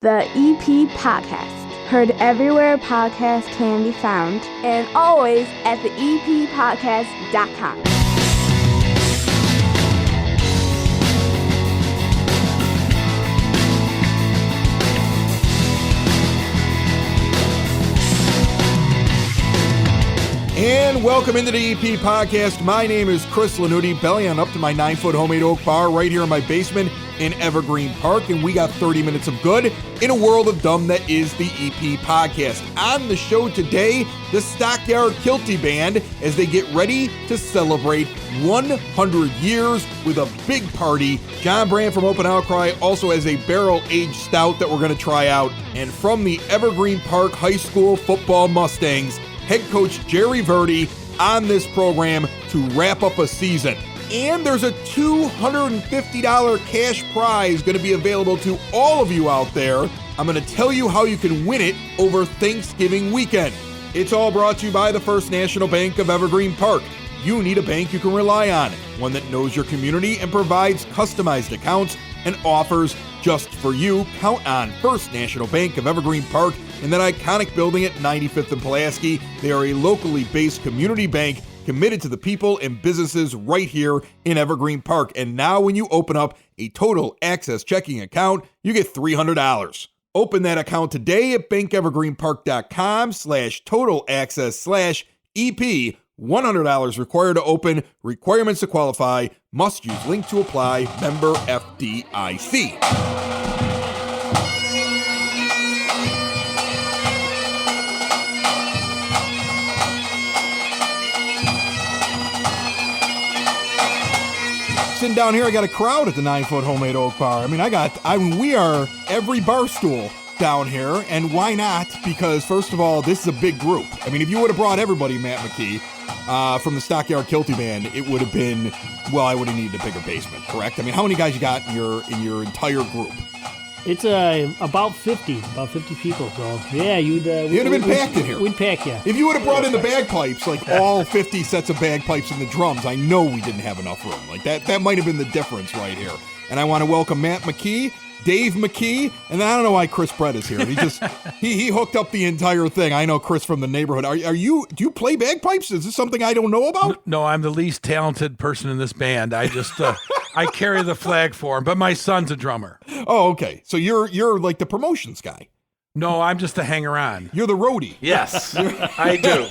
The EP Podcast. Heard everywhere podcasts can be found, and always at theeppodcast.com. And welcome into the EP Podcast. My name is Chris Lanuti, belly on up to my 9-foot homemade oak bar right here in my basement in Evergreen Park, and we got 30 minutes of good in a world of dumb that is the EP Podcast. On the show today, the Stockyard Kilty Band as they get ready to celebrate 100 years with a big party. John Brand from Open Outcry also has a barrel-aged stout that we're going to try out. And from the Evergreen Park High School Football Mustangs, head coach Jerry Verdi on this program to wrap up a season. And there's a $250 cash prize going to be available to all of you out there. I'm going to tell you how you can win it over Thanksgiving weekend. It's all brought to you by the First National Bank of Evergreen Park. You need a bank you can rely on, one that knows your community and provides customized accounts and offers just for you. Count on First National Bank of Evergreen Park in that iconic building at 95th and Pulaski. They are a locally based community bank committed to the people and businesses right here in Evergreen Park. And now when you open up a Total Access checking account, you get $300. Open that account today at bankevergreenpark.com/Total Access/EP. $100 required to open. Requirements to qualify. Must use link to apply. Member FDIC. Sitting down here, I got a crowd at the 9-foot homemade oak bar. We are every bar stool down here, and why not? Because first of all, this is a big group. I mean, if you would have brought everybody, Matt McKee, from the Stockyard Kilty Band, it would have been, well, I would have needed a bigger basement, correct? I mean, how many guys you got in your entire group? It's about 50 people. So yeah, you'd have been packed in here. We'd pack you. If you would have brought in the bagpipes, like all 50 sets of bagpipes and the drums, I know we didn't have enough room. Like that might have been the difference right here. And I want to welcome Matt McKee, Dave McKee, and I don't know why Chris Brett is here. He just he hooked up the entire thing. I know Chris from the neighborhood. Do you play bagpipes? Is this something I don't know about? No, I'm the least talented person in this band. I just I carry the flag for him, but my son's a drummer. Oh, okay. So you're like the promotions guy. No, I'm just the hanger-on. You're the roadie. Yes, I do.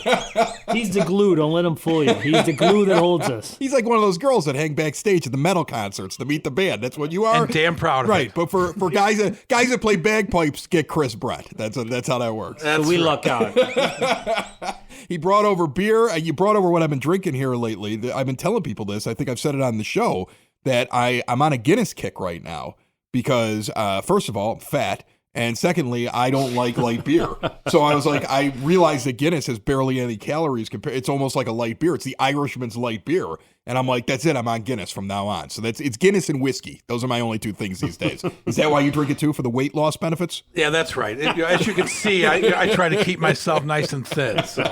He's the glue. Don't let him fool you. He's the glue that holds us. He's like one of those girls that hang backstage at the metal concerts to meet the band. That's what you are. And damn proud of it. Right, but for guys that play bagpipes, get Chris Brett. That's how that works. So we luck out. He brought over beer. You brought over what I've been drinking here lately. I've been telling people this. I think I've said it on the show that I'm on a Guinness kick right now because first of all, I'm fat. And secondly, I don't like light beer. So I was like, I realized that Guinness has barely any calories. It's almost like a light beer. It's the Irishman's light beer. And I'm like, that's it. I'm on Guinness from now on. So it's Guinness and whiskey. Those are my only two things these days. Is that why you drink it too, for the weight loss benefits? Yeah, that's right. As you can see, I try to keep myself nice and thin. So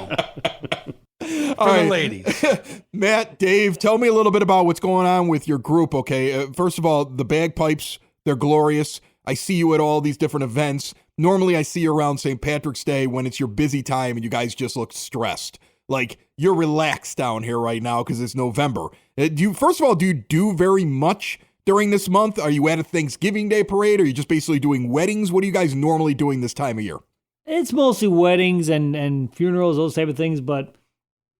for the ladies. Matt, Dave, tell me a little bit about what's going on with your group, okay? First of all, the bagpipes, they're glorious. I see you at all these different events. Normally I see you around St. Patrick's Day when it's your busy time and you guys just look stressed. Like you're relaxed down here right now because it's November. First of all, do you do very much during this month? Are you at a Thanksgiving Day parade? Or are you just basically doing weddings? What are you guys normally doing this time of year? It's mostly weddings and funerals, those type of things, but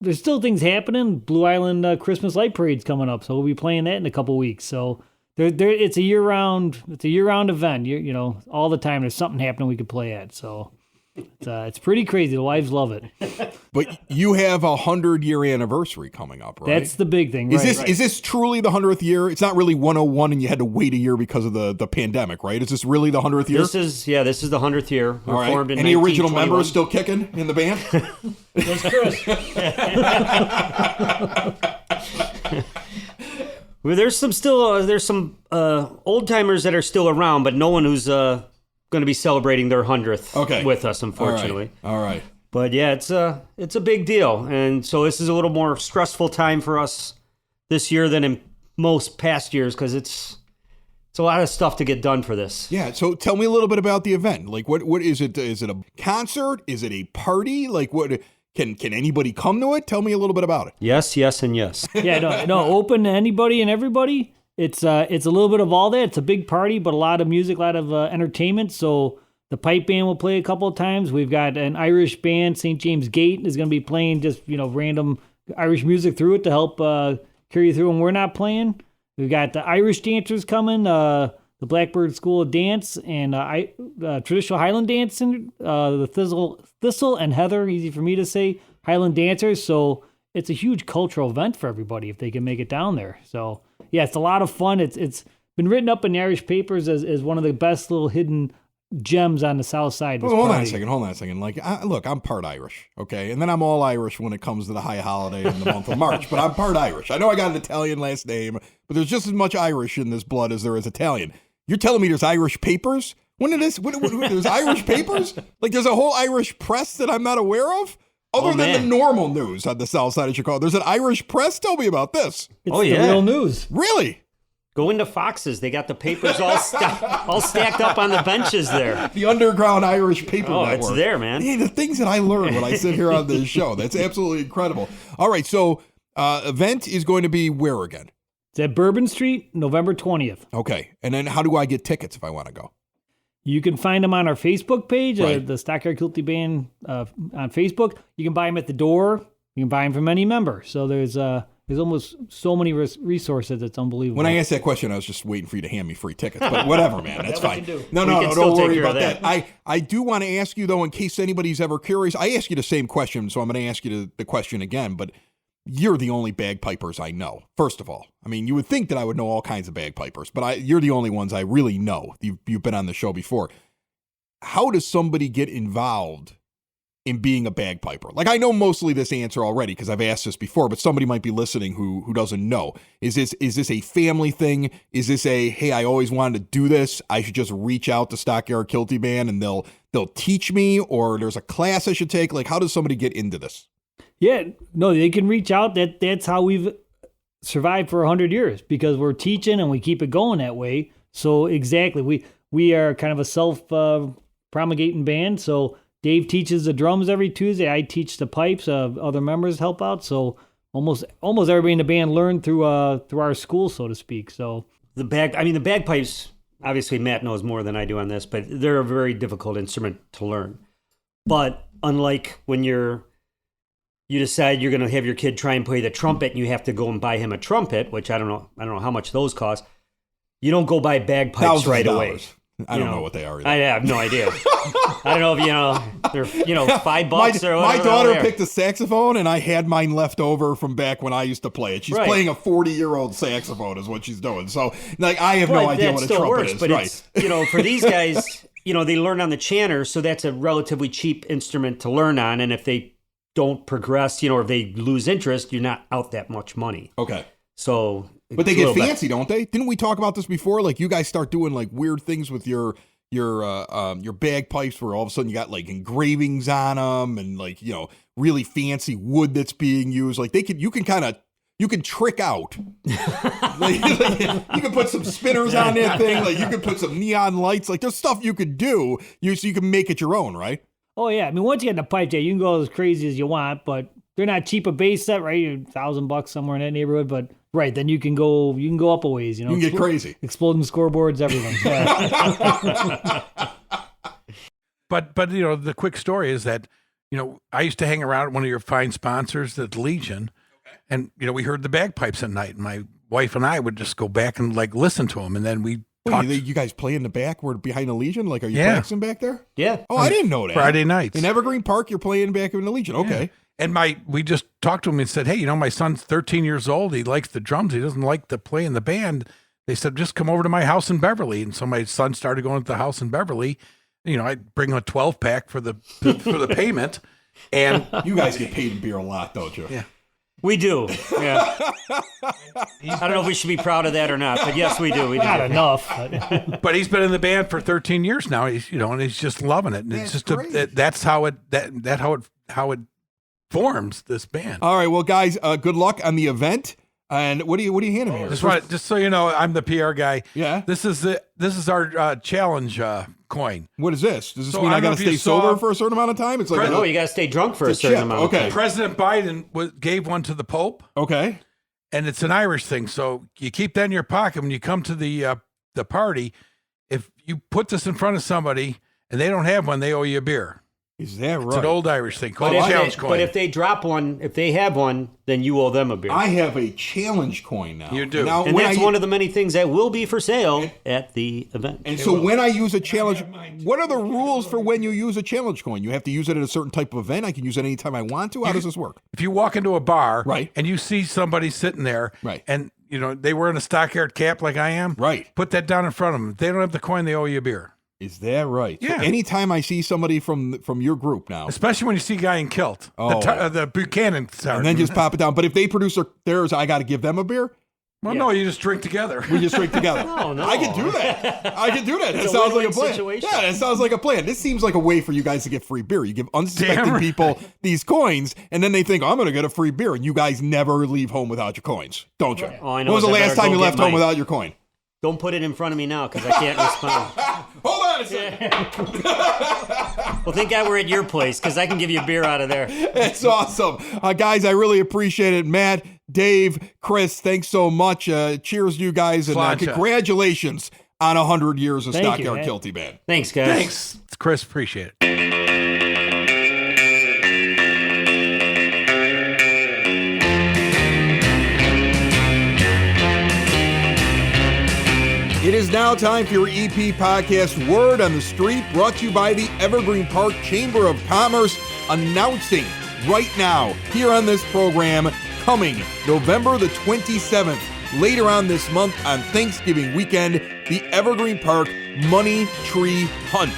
there's still things happening. Blue Island Christmas Light Parade's coming up, so we'll be playing that in a couple weeks. So it's a year-round event. You know, all the time there's something happening we could play at. So it's pretty crazy. The wives love it. But you have a 100-year anniversary coming up, right? That's the big thing. Is this truly the 100th year? It's not really 101 and you had to wait a year because of the pandemic, right? Is this really the 100th year? This is the 100th year. All right. Formed in Any original members still kicking in the band? There's Chris. Well, there's some old timers that are still around, but no one who's going to be celebrating their 100th with us, unfortunately. All right. But yeah, it's a big deal, and so this is a little more stressful time for us this year than in most past years because it's It's a lot of stuff to get done for this. Yeah. So tell me a little bit about the event. Like, what is it? Is it a concert? Is it a party? Like, what can anybody come to it? Tell me a little bit about it. Yes, yes, and yes. Yeah, no, open to anybody and everybody. It's a little bit of all that. It's a big party, but a lot of music, a lot of entertainment. So the pipe band will play a couple of times. We've got an Irish band, St. James Gate, is going to be playing just random Irish music through it to help carry you through when we're not playing. We've got the Irish dancers coming, the Blackbird School of Dance, and traditional Highland dancing, the Thistle and Heather, easy for me to say, Highland dancers. So it's a huge cultural event for everybody if they can make it down there. So yeah, it's a lot of fun. It's been written up in the Irish papers as one of the best little hidden gems on the south side. Well, hold on a second. Like, look, I'm part Irish, okay? And then I'm all Irish when it comes to the high holiday in the month of March, but I'm part Irish. I know I got an Italian last name, but there's just as much Irish in this blood as there is Italian. You're telling me there's Irish papers? There's Irish papers? Like, there's a whole Irish press that I'm not aware of? Other than the normal news on the south side of Chicago. There's an Irish press? Tell me about this. It's the real news. Really? Go into Fox's. They got the papers all stacked up on the benches there. The underground Irish paper network. It's there, man. Hey, the things that I learn when I sit here on this show. That's absolutely incredible. All right, so event is going to be where again? It's at Bourbon Street, November 20th. Okay, and then how do I get tickets if I want to go? You can find them on our Facebook page, right. The Stockyard Kilty Band on Facebook. You can buy them at the door. You can buy them from any member. So there's almost so many resources. It's unbelievable. When I asked that question, I was just waiting for you to hand me free tickets. But whatever, man. That's fine. No, don't worry about that. I do want to ask you, though, in case anybody's ever curious, I asked you the same question, so I'm going to ask you the question again. But you're the only bagpipers I know, first of all. I mean, you would think that I would know all kinds of bagpipers, but you're the only ones I really know. You've been on the show before. How does somebody get involved in being a bagpiper? Like, I know mostly this answer already because I've asked this before, but somebody might be listening who doesn't know. Is this a family thing? Is this hey, I always wanted to do this, I should just reach out to Stockyard Kilty Band and they'll teach me, or there's a class I should take? Like, how does somebody get into this? Yeah, no, they can reach out. That's how we've survived for 100 years, because we're teaching and we keep it going that way. So exactly, we are kind of a self-promulgating band. So Dave teaches the drums every Tuesday. I teach the pipes. Other members help out. So almost everybody in the band learned through our school, so to speak. So the bagpipes. Obviously, Matt knows more than I do on this, but they're a very difficult instrument to learn. But unlike when you decide you're going to have your kid try and play the trumpet, and you have to go and buy him a trumpet, which I don't know how much those cost. You don't go buy bagpipes right away. I don't know what they are either. I have no idea. I don't know if they're $5 or whatever. My daughter picked a saxophone, and I had mine left over from back when I used to play it. She's playing a 40-year-old saxophone is what she's doing. So, like, I have no idea what a trumpet is. But it's, for these guys, they learn on the chanter, so that's a relatively cheap instrument to learn on. And if they don't progress, or if they lose interest, you're not out that much money. Okay. So, but they get fancy, don't they? Didn't we talk about this before? Like, you guys start doing like weird things with your bagpipes, where all of a sudden you got like engravings on them, and like really fancy wood that's being used. Like you can trick out. like, you can put some spinners on that thing. Like, you can put some neon lights. Like, there's stuff you could do so you can make it your own, right? Oh yeah, I mean, once you get in the pipe jet, you can go as crazy as you want, but they're not cheap a bass set, right? $1,000 somewhere in that neighborhood, but right, then you can go up a ways, You can get crazy. Exploding scoreboards, everything. Yeah. But the quick story is that, I used to hang around at one of your fine sponsors, the Legion, and we heard the bagpipes at night, and my wife and I would just go back and like listen to them, and then we you guys play in the back? We're behind the Legion? Like, are you practicing back there? Yeah. Oh, I didn't know that. Friday nights. In Evergreen Park, you're playing back in the Legion. Okay. Yeah. And we just talked to him and said, hey, my son's 13 years old. He likes the drums. He doesn't like to play in the band. They said, just come over to my house in Beverly. And so my son started going to the house in Beverly. I bring him a 12-pack for the payment. And you guys get paid in beer a lot, don't you? Yeah. We do. Yeah. I don't know if we should be proud of that or not, but yes, we do. We do. Not enough. But he's been in the band for 13 years now. He's and he's just loving it. And it's just that's how it forms this band. All right, well, guys, good luck on the event. And what do you handing me here? Just so you know, I'm the PR guy. Yeah. This is our challenge coin. What is this? Does this So mean I I don't got to know if you stay sober saw- for a certain amount of time? It's like No, you got to stay drunk for a It's a certain chip. amount of Okay. time. President Biden gave one to the Pope, okay. and it's an Irish thing. So you keep that in your pocket when you come to the party. If you put this in front of somebody and they don't have one, they owe you a beer. Is that right? It's an old Irish thing called But a if, challenge they, coin. but if they drop one, if they have one, then you owe them a beer. I have a challenge coin now. You do. Now, and when that's I, one of the many things that will be for sale at the event. And so when I use a challenge, what are the rules for when you use a challenge coin? You have to use it at a certain type of event. I can use it anytime I want to. How does this work? If you walk into a bar, Right. and you see somebody sitting there, Right. and they wearing a Stockyard cap like I am, Right. put that down in front of them. If they don't have the coin, they owe you a beer. Is that right? Yeah. So anytime I see somebody from your group now, Especially when you see a guy in kilt, Oh. the Buchanan sergeant. and then just pop it down. But if they produce theirs, I got to give them a beer. well, no, you just drink together. We just drink together. No. I can do that. I can do that. That It's a sounds like a win-win plan. situation. Yeah, that sounds like a plan. This seems like a way for you guys to get free beer. You give unsuspecting Damn right. people these coins, and then they think, I'm going to get a free beer. And you guys never leave home without your coins, don't you? Oh, I know. When was the I last better time go you get left home mine. without your coin? Don't put it in front of me now because I can't respond. Hold on a second. Well, thank God we're at your place because I can give you a beer out of there. That's awesome. Guys, I really appreciate it. Matt, Dave, Chris, thanks so much. Cheers to you guys, and Sláinte. congratulations on 100 years of Thank you, Stockyard man. Kilty Band. Thanks, guys. Thanks, Chris. Appreciate it. It is now time for your EP podcast, Word on the Street, brought to you by the Evergreen Park Chamber of Commerce, announcing right now here on this program, coming November the 27th, later on this month on Thanksgiving weekend, the Evergreen Park Money Tree Hunt.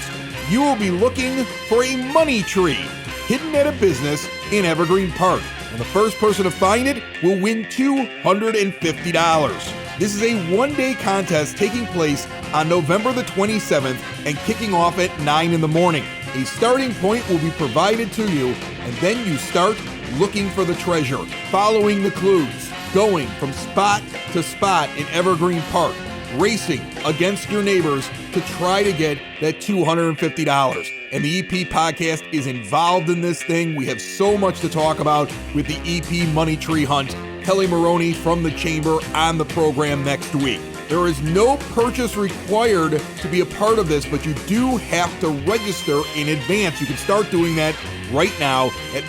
You will be looking for a money tree hidden at a business in Evergreen Park, and the first person to find it will win $250. This is a one-day contest taking place on November the 27th and kicking off at 9 in the morning. A starting point will be provided to you, and then you start looking for the treasure, following the clues, going from spot to spot in Evergreen Park, racing against your neighbors to try to get that $250. And the EP podcast is involved in this thing. We have so much to talk about with the EP Money Tree Hunt. Kelly Maroney from the Chamber on the program next week. There is no purchase required to be a part of this, but you do have to register in advance. You can start doing that right now at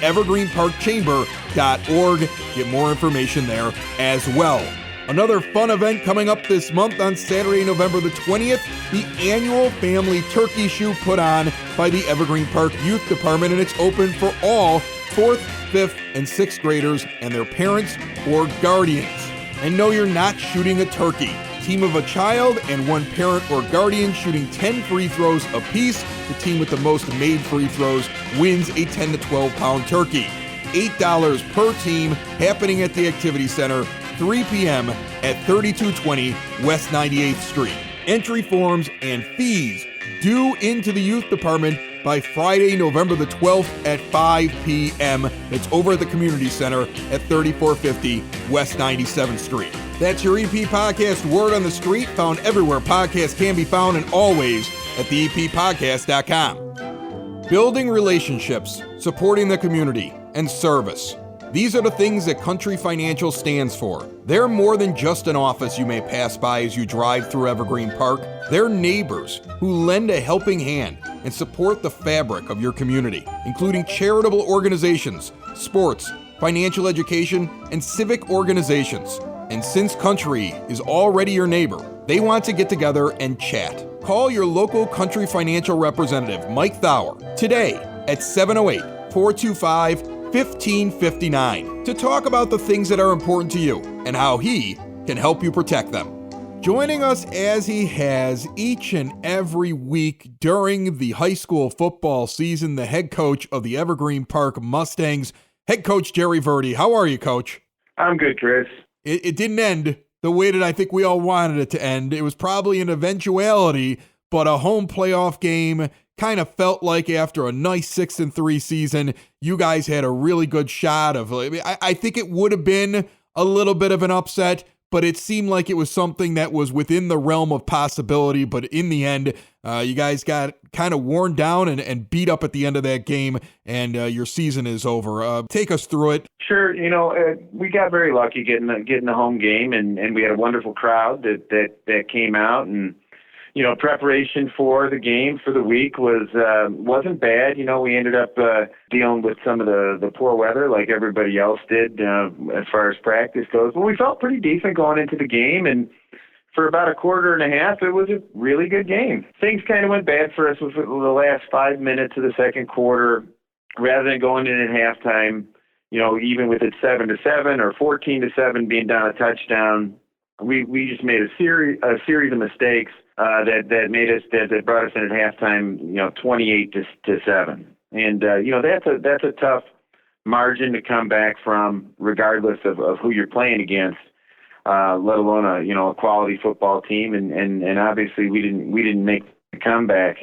evergreenparkchamber.org. Get more information there as well. Another fun event coming up this month on Saturday, November the 20th, the annual Family Turkey Shoot put on by the Evergreen Park Youth Department, and it's open for all 4th, 5th, and 6th graders and their parents or guardians. And no, you're not shooting a turkey. Team of a child and one parent or guardian shooting 10 free throws apiece. The team with the most made free throws wins a 10 to 12 pound turkey. $8 per team, happening at the Activity Center, 3 p.m. at 3220 West 98th Street. Entry forms and fees due into the Youth Department by Friday, November the 12th at 5 p.m. It's over at the Community Center at 3450 West 97th Street. That's your EP podcast, Word on the Street, found everywhere podcasts can be found and always at theeppodcast.com. Building relationships, supporting the community, and service. These are the things that Country Financial stands for. They're more than just an office you may pass by as you drive through Evergreen Park. They're neighbors who lend a helping hand and support the fabric of your community, including charitable organizations, sports, financial education, and civic organizations. And since Country is already your neighbor, they want to get together and chat. Call your local Country Financial representative, Mike Thauer, today at 708-425-1559 to talk about the things that are important to you and how he can help you protect them. Joining us as he has each and every week during the high school football season, the head coach of the Evergreen Park Mustangs, head coach Jerry Verdi. How are you, Coach? I'm good, Chris. It didn't end the way that I think we all wanted it to end. It was probably an eventuality, but a home playoff game kind of felt like after a nice 6-3 season, you guys had a really good shot of, I think it would have been a little bit of an upset, but it seemed like it was something that was within the realm of possibility. But in the end, you guys got kind of worn down and beat up at the end of that game, and your season is over. Take us through it. Sure. We got very lucky getting the home game, and we had a wonderful crowd that came out, and preparation for the game for the week wasn't bad. We ended up dealing with some of the poor weather like everybody else did as far as practice goes. But we felt pretty decent going into the game, and for about a quarter and a half, it was a really good game. Things kind of went bad for us with the last 5 minutes of the second quarter. Rather than going in at halftime, even with it 7-7 or 14-7 being down a touchdown, we just made a series of mistakes that brought us in at halftime, 28-7, and that's a tough margin to come back from, regardless of who you're playing against, let alone a quality football team, and obviously we didn't make the comeback.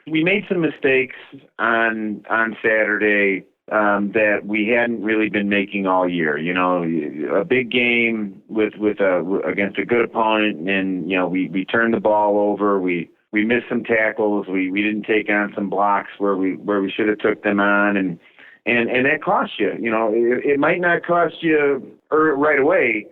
We made some mistakes on Saturday that we hadn't really been making all year. A big game against a good opponent, and we turned the ball over. We missed some tackles. We didn't take on some blocks where we should have took them on, and that cost you. It might not cost you right away,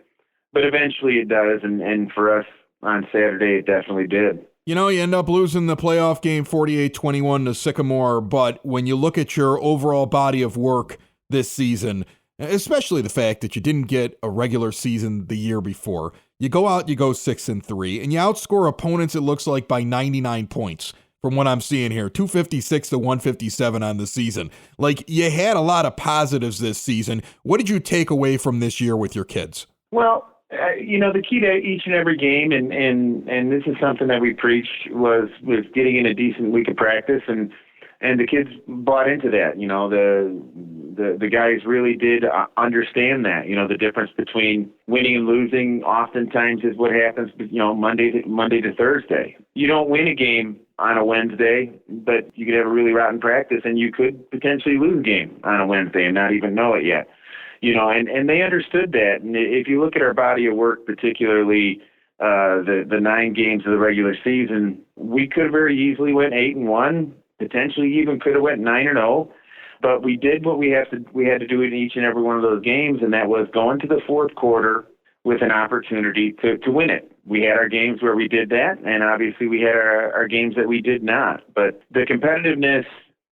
but eventually it does. And for us on Saturday, it definitely did. You end up losing the playoff game 48-21 to Sycamore, but when you look at your overall body of work this season, especially the fact that you didn't get a regular season the year before, you go out, you go 6-3, and you outscore opponents, it looks like, by 99 points from what I'm seeing here, 256 to 157 on the season. Like, you had a lot of positives this season. What did you take away from this year with your kids? Well, the key to each and every game, and this is something that we preach, was getting in a decent week of practice, and the kids bought into that. The guys really did understand that. The difference between winning and losing oftentimes is what happens, Monday to Thursday. You don't win a game on a Wednesday, but you could have a really rotten practice, and you could potentially lose a game on a Wednesday and not even know it yet. And they understood that. And if you look at our body of work, particularly the 9 games of the regular season, we could have very easily went 8-1, potentially even could have went 9-0. But we did what we had to do in each and every one of those games, and that was go into the fourth quarter with an opportunity to win it. We had our games where we did that, and obviously we had our games that we did not. But the competitiveness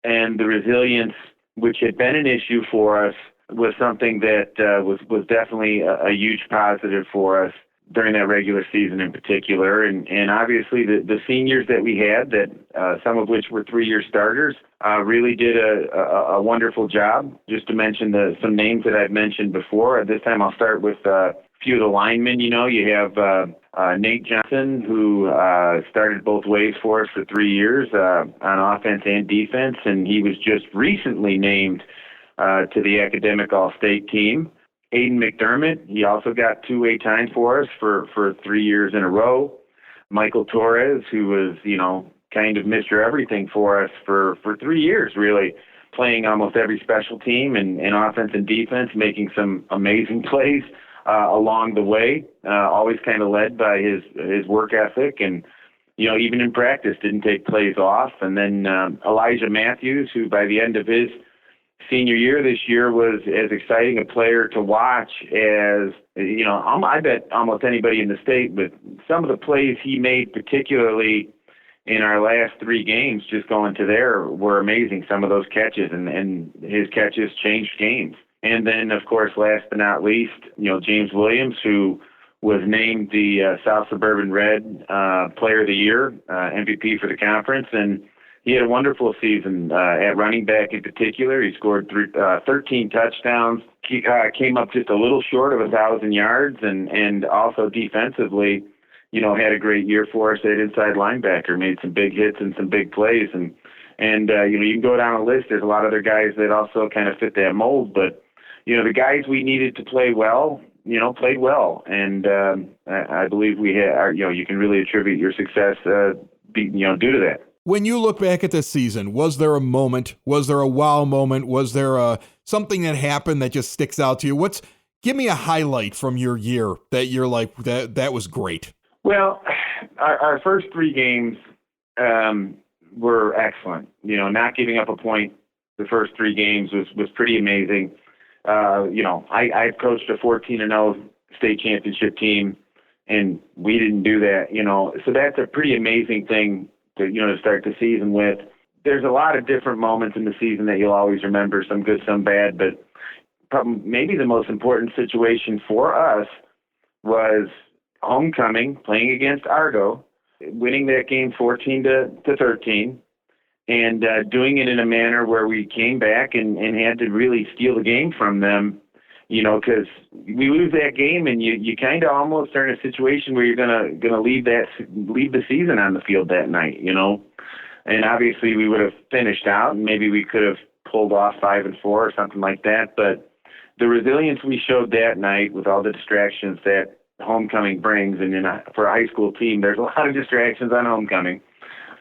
and the resilience, which had been an issue for us, was something that was definitely a huge positive for us during that regular season in particular. And obviously the seniors that we had, that some of which were 3-year starters, really did a wonderful job. Just to mention some names that I've mentioned before, this time I'll start with a few of the linemen. You have Nate Johnson, who started both ways for us for 3 years on offense and defense, and he was just recently named to the academic all-state team. Aiden McDermott, he also got 2-way time for us for 3 years in a row. Michael Torres, who was, kind of Mr. Everything for us for 3 years, really, playing almost every special team and offense and defense, making some amazing plays along the way, always kind of led by his work ethic, and even in practice didn't take plays off. And then Elijah Matthews, who by the end of his senior year this year was as exciting a player to watch as, I bet almost anybody in the state, but some of the plays he made, particularly in our last 3 games, just going to there, were amazing. Some of those catches, and his catches changed games. And then, of course, last but not least, James Williams, who was named the South Suburban Red Player of the Year, MVP for the conference, and he had a wonderful season at running back in particular. He scored 13 touchdowns. He came up just a little short of 1,000 yards, and also defensively, had a great year for us at inside linebacker. Made some big hits and some big plays, and you can go down a list. There's a lot of other guys that also kind of fit that mold, but the guys we needed to play well, played well, and I believe we had. You can really attribute your success, due to that. When you look back at this season, was there a moment? Was there a wow moment? Was there something that happened that just sticks out to you? give me a highlight from your year that you're like, that was great. Well, our first 3 games were excellent. Not giving up a point the first 3 games was pretty amazing. I've coached a 14-0 state championship team, and we didn't do that. So that's a pretty amazing thing to start the season with. There's a lot of different moments in the season that you'll always remember, some good, some bad, but maybe the most important situation for us was homecoming, playing against Argo, winning that game 14-13, and doing it in a manner where we came back and had to really steal the game from them, because we lose that game and you kind of almost are in a situation where you're gonna leave the season on the field that night, and obviously we would have finished out and maybe we could have pulled off 5-4 or something like that, but the resilience we showed that night with all the distractions that homecoming brings, and for a high school team, there's a lot of distractions on homecoming.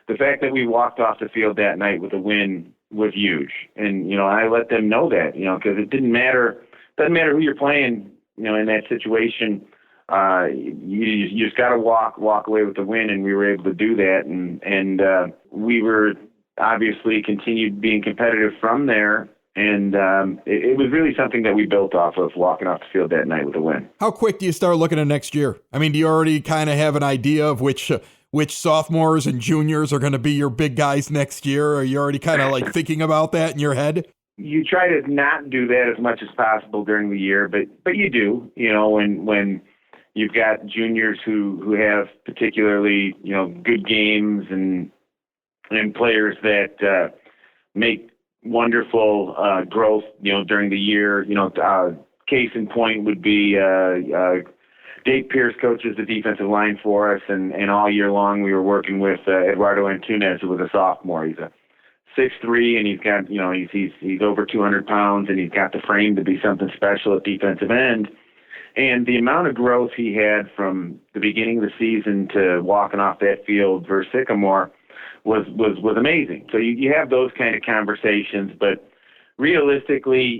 The fact that we walked off the field that night with a win was huge. And, I let them know that, because it doesn't matter who you're playing, in that situation. You just got to walk away with the win, and we were able to do that. And we were obviously continued being competitive from there. And it was really something that we built off of, walking off the field that night with a win. How quick do you start looking at next year? I mean, do you already kind of have an idea of which sophomores and juniors are going to be your big guys next year? Or are you already kind of like thinking about that in your head? You try to not do that as much as possible during the year, but you do, when you've got juniors who have particularly, good games and players that make wonderful growth, during the year. Case in point would be Dave Pierce coaches the defensive line for us, and all year long we were working with Eduardo Antunes, who was a sophomore. He's a 6'3", and he's got, he's over 200 pounds, and he's got the frame to be something special at defensive end. And the amount of growth he had from the beginning of the season to walking off that field versus Sycamore was amazing. So you have those kind of conversations, but realistically,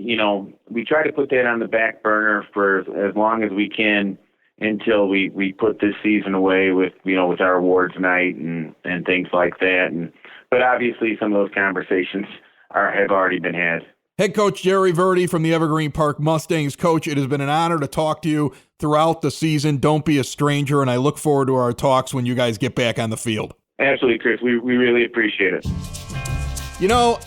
we try to put that on the back burner for as long as we can until we put this season away with our awards night and things like that. But obviously some of those conversations have already been had. Head coach Jerry Verdi from the Evergreen Park Mustangs. Coach, it has been an honor to talk to you throughout the season. Don't be a stranger, and I look forward to our talks when you guys get back on the field. Absolutely, Chris. We really appreciate it.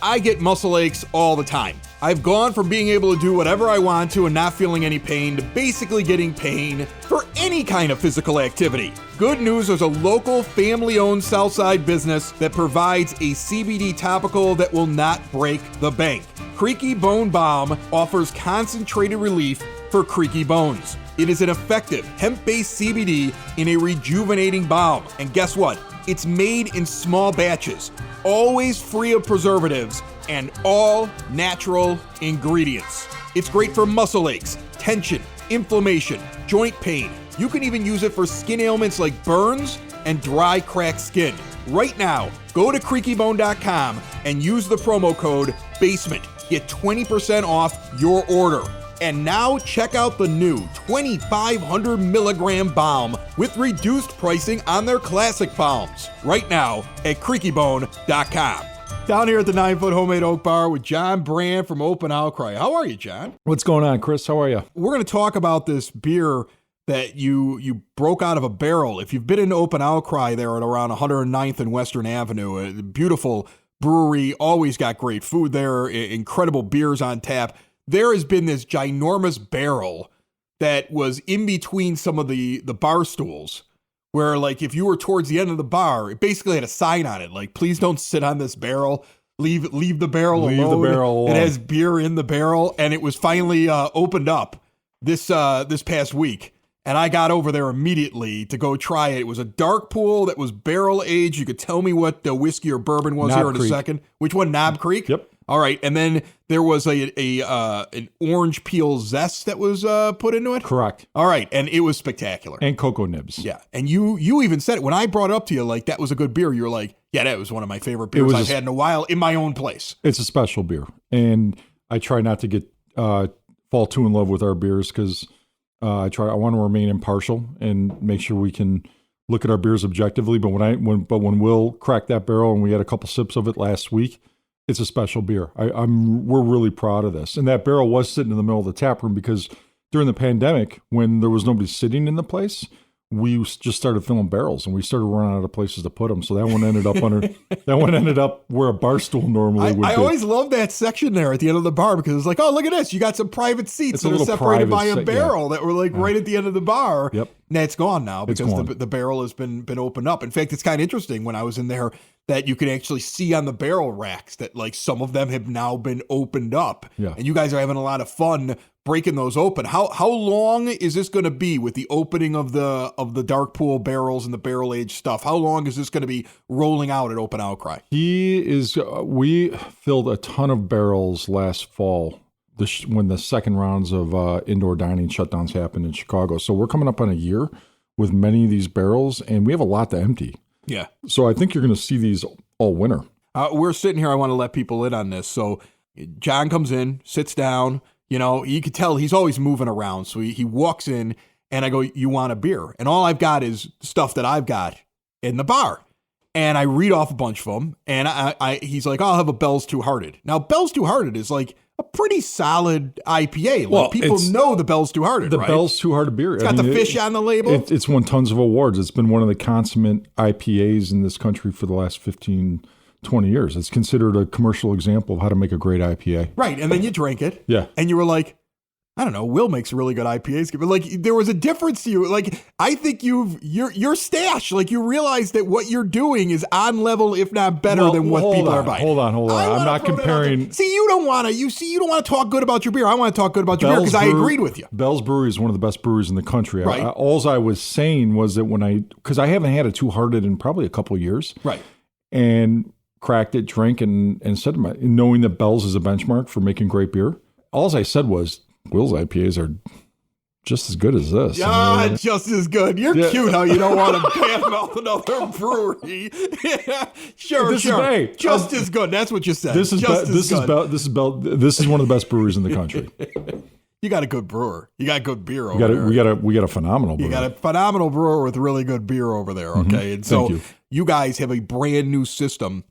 I get muscle aches all the time. I've gone from being able to do whatever I want to and not feeling any pain to basically getting pain for any kind of physical activity. Good news, there's a local family-owned Southside business that provides a CBD topical that will not break the bank. Creaky Bone Balm offers concentrated relief for creaky bones. It is an effective hemp-based CBD in a rejuvenating balm. And guess what? It's made in small batches, always free of preservatives, and all natural ingredients. It's great for muscle aches, tension, inflammation, joint pain. You can even use it for skin ailments like burns and dry, cracked skin. Right now, go to creakybone.com and use the promo code BASEMENT. Get 20% off your order. And now check out the new 2,500 milligram balm with reduced pricing on their classic balms right now at creakybone.com. Down here at the 9-Foot Homemade Oak Bar with John Brand from Open Outcry. How are you, John? What's going on, Chris? How are you? We're going to talk about this beer that you broke out of a barrel. If you've been in Open Outcry there at around 109th and Western Avenue, a beautiful brewery, always got great food there, incredible beers on tap. There has been this ginormous barrel that was in between some of the bar stools where, like, if you were towards the end of the bar, it basically had a sign on it, like, please don't sit on this barrel. Leave the barrel alone. Leave the barrel alone. It has beer in the barrel, and it was finally opened up this past week. And I got over there immediately to go try it. It was a dark pool that was barrel aged. You could tell me what the whiskey or bourbon was Knob here in Creek. a second. Which one? Knob Creek? Yep. All right. And then there was an orange peel zest that was put into it. Correct. All right. And it was spectacular. And cocoa nibs. Yeah. And you even said it. When I brought it up to you, like, that was a good beer, you were like, yeah, that was one of my favorite beers had in a while in my own place. It's a special beer. And I try not to get fall too in love with our beers because I want to remain impartial and make sure we can look at our beers objectively. But when Will cracked that barrel and we had a couple sips of it last week, it's a special beer. We're really proud of this. And that barrel was sitting in the middle of the tap room because during the pandemic, when there was nobody sitting in the place, we just started filling barrels and we started running out of places to put them. So that one ended up where a bar stool normally would be. I always love that section there at the end of the bar because it's like, oh, look at this. You got some private seats that are separated by a barrel that were like right at the end of the bar. Yep. Now it's gone now because the barrel has been opened up. In fact, it's kind of interesting when I was in there that you could actually see on the barrel racks that like some of them have now been opened up. Yeah. And you guys are having a lot of fun breaking those open. How long is this going to be with the opening of the dark pool barrels and the barrel aged stuff? How long is this going to be rolling out at Open Outcry? We filled a ton of barrels last fall when the second rounds of indoor dining shutdowns happened in Chicago. So we're coming up on a year with many of these barrels, and we have a lot to empty. Yeah. So I think you're going to see these all winter. We're sitting here. I want to let people in on this. So John comes in, sits down. You know, you could tell he's always moving around. So he walks in, and I go, "You want a beer?" And all I've got is stuff that I've got in the bar. And I read off a bunch of them, and he's like, "I'll have a Bell's Two Hearted." Now, Bell's Two Hearted is like a pretty solid IPA. Like, Well, people know the Bell's Two Hearted, right? The Bell's Two Hearted beer. It's got the fish on the label. It's won tons of awards. It's been one of the consummate IPAs in this country for the last 15, 20 years. It's considered a commercial example of how to make a great IPA. Right, and then you drank it. Yeah. And you were like, I don't know, Will makes really good IPAs. But like, there was a difference to you. Like, I think your stash, like, you realize that what you're doing is on level, if not better than what people are buying. Hold on. I'm not comparing. See, you don't want to talk good about your beer. I want to talk good about your beer because I agreed with you. Bell's Brewery is one of the best breweries in the country. Right. All I was saying was that because I haven't had a Two Hearted in probably a couple of years. Right. And cracked it, drank, and said to knowing that Bell's is a benchmark for making great beer, all I said was, Will's IPAs are just as good as this. Yeah, just as good. You're cute how you don't want to badmouth another brewery. Sure. Just as good. That's what you said. This is one of the best breweries in the country. You got a good brewer. You got good beer over there. We got a phenomenal brewer. You got a phenomenal brewer with really good beer over there. Okay. Mm-hmm. And so Thank you guys have a brand new system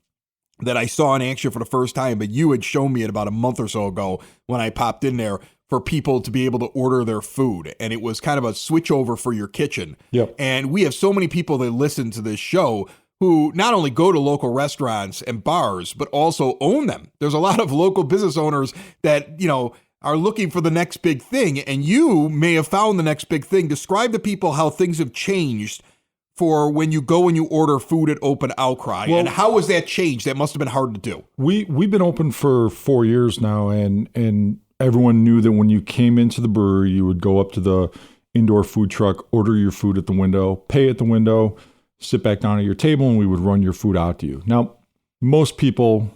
that I saw in action for the first time, but you had shown me it about a month or so ago when I popped in there for people to be able to order their food. And it was kind of a switch over for your kitchen. Yep. And we have so many people that listen to this show who not only go to local restaurants and bars, but also own them. There's a lot of local business owners that, are looking for the next big thing. And you may have found the next big thing. Describe to people how things have changed for when you go and you order food at Open Outcry. And how has that changed? That must have been hard to do. We've been open for 4 years now, and everyone knew that when you came into the brewery, you would go up to the indoor food truck, order your food at the window, pay at the window, sit back down at your table, and we would run your food out to you. Now, most people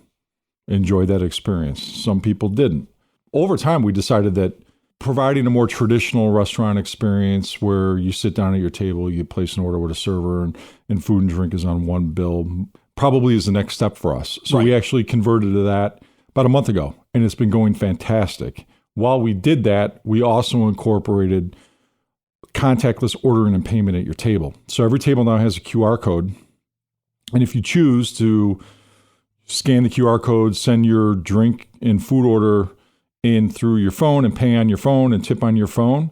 enjoyed that experience. Some people didn't. Over time, we decided that providing a more traditional restaurant experience where you sit down at your table, you place an order with a server, and food and drink is on one bill, probably is the next step for us. So we actually converted to that about a month ago, and it's been going fantastic. While we did that, we also incorporated contactless ordering and payment at your table. So every table now has a QR code, and if you choose to scan the QR code, send your drink and food order in through your phone and pay on your phone and tip on your phone,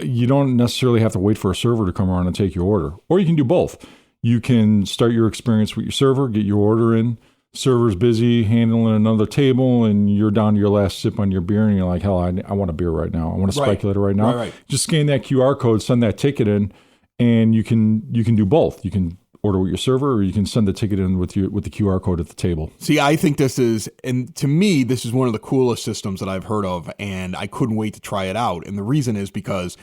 you don't necessarily have to wait for a server to come around and take your order. Or you can do both. You can start your experience with your server, get your order in, server's busy handling another table, and you're down to your last sip on your beer, and you're like, hell, I want a beer right now. I want a speculator right now. Right. Just scan that QR code, send that ticket in, and you can do both. You can order with your server, or you can send the ticket in with the QR code at the table. See, I think this is, and to me, this is one of the coolest systems that I've heard of, and I couldn't wait to try it out. And the reason is because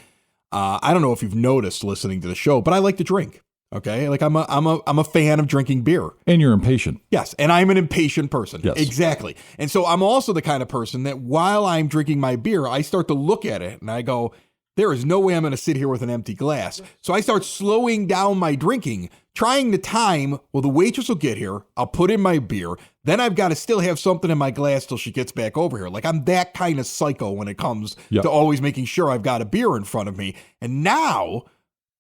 I don't know if you've noticed listening to the show, but I like to drink. Okay, like I'm a fan of drinking beer. And you're impatient. Yes, and I'm an impatient person. Yes. Exactly. And so I'm also the kind of person that while I'm drinking my beer, I start to look at it and I go, there is no way I'm going to sit here with an empty glass. So I start slowing down my drinking trying to time, well, the waitress will get here. I'll put in my beer. Then I've got to still have something in my glass till she gets back over here. Like, I'm that kind of psycho when it comes to always making sure I've got a beer in front of me. And now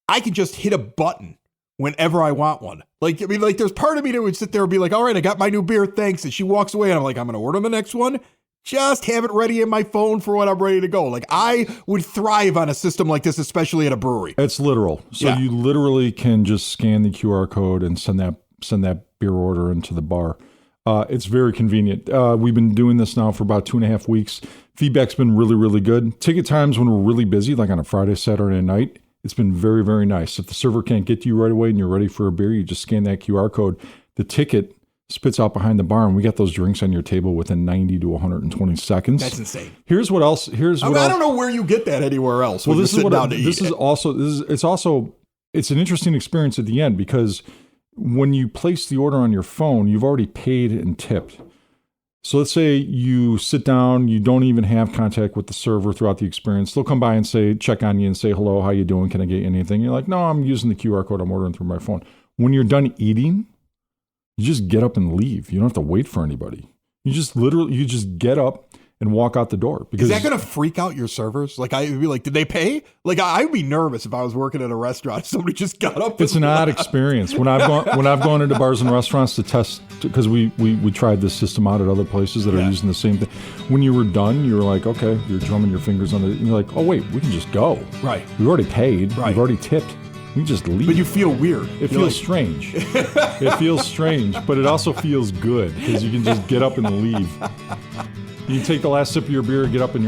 I can just hit a button whenever I want one. Like, I mean, like, there's part of me that would sit there and be like, all right, I got my new beer, thanks. And she walks away and I'm like, I'm going to order the next one. Just have it ready in my phone for when I'm ready to go. Like, I would thrive on a system like this, especially at a brewery. It's literal. So you literally can just scan the QR code and send that beer order into the bar. It's very convenient. We've been doing this now for about 2.5 weeks. Feedback's been really, really good. Ticket times when we're really busy, like on a Friday, Saturday night, it's been very, very nice. If the server can't get to you right away and you're ready for a beer, you just scan that QR code. The ticket spits out behind the bar, and we got those drinks on your table within 90 to 120 seconds. That's insane. Here's what else. I don't know where you get that anywhere else. Well, it's an interesting experience at the end, because when you place the order on your phone, you've already paid and tipped. So let's say you sit down, you don't even have contact with the server throughout the experience. They'll come by and check on you and say, hello, how you doing? Can I get you anything? You're like, no, I'm using the QR code. I'm ordering through my phone. When you're done eating, you just get up and leave. You don't have to wait for anybody. You just get up and walk out the door. Because is that going to freak out your servers? Like, I'd be like, did they pay? Like, I'd be nervous if I was working at a restaurant. Somebody just got up. It's an odd experience. When I've gone into bars and restaurants to test, because we tried this system out at other places that are using the same thing. When you were done, you were like, okay, you're drumming your fingers on it. And you're like, oh wait, we can just go. Right. We've already paid. Right. We've already tipped. You just leave. But you feel weird. It feels strange. It feels strange, but it also feels good because you can just get up and leave. You take the last sip of your beer, get up, and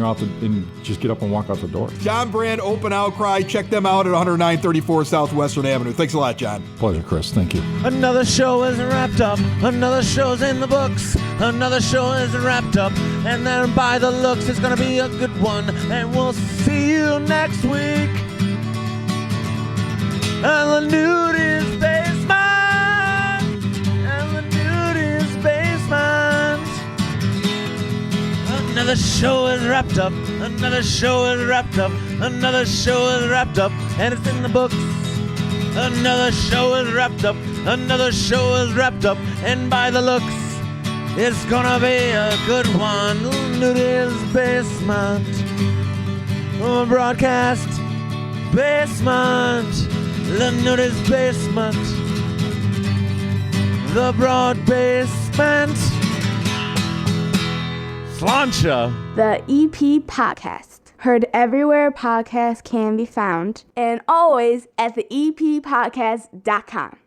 just get up and walk out the door. John Brand, Open Outcry. Check them out at 10934 Southwestern Avenue. Thanks a lot, John. Pleasure, Chris. Thank you. Another show is wrapped up. Another show's in the books. Another show is wrapped up. And then by the looks, it's going to be a good one. And we'll see you next week. And the nudist basement. And the nudist basement. Another show is wrapped up. Another show is wrapped up. Another show is wrapped up. And it's in the books. Another show is wrapped up. Another show is wrapped up. And by the looks, it's gonna be a good one. Nudist basement. Broadcast basement. The nudist basement. The broad basement. Slancha. The EP Podcast. Heard everywhere podcasts can be found, and always at the eppodcast.com.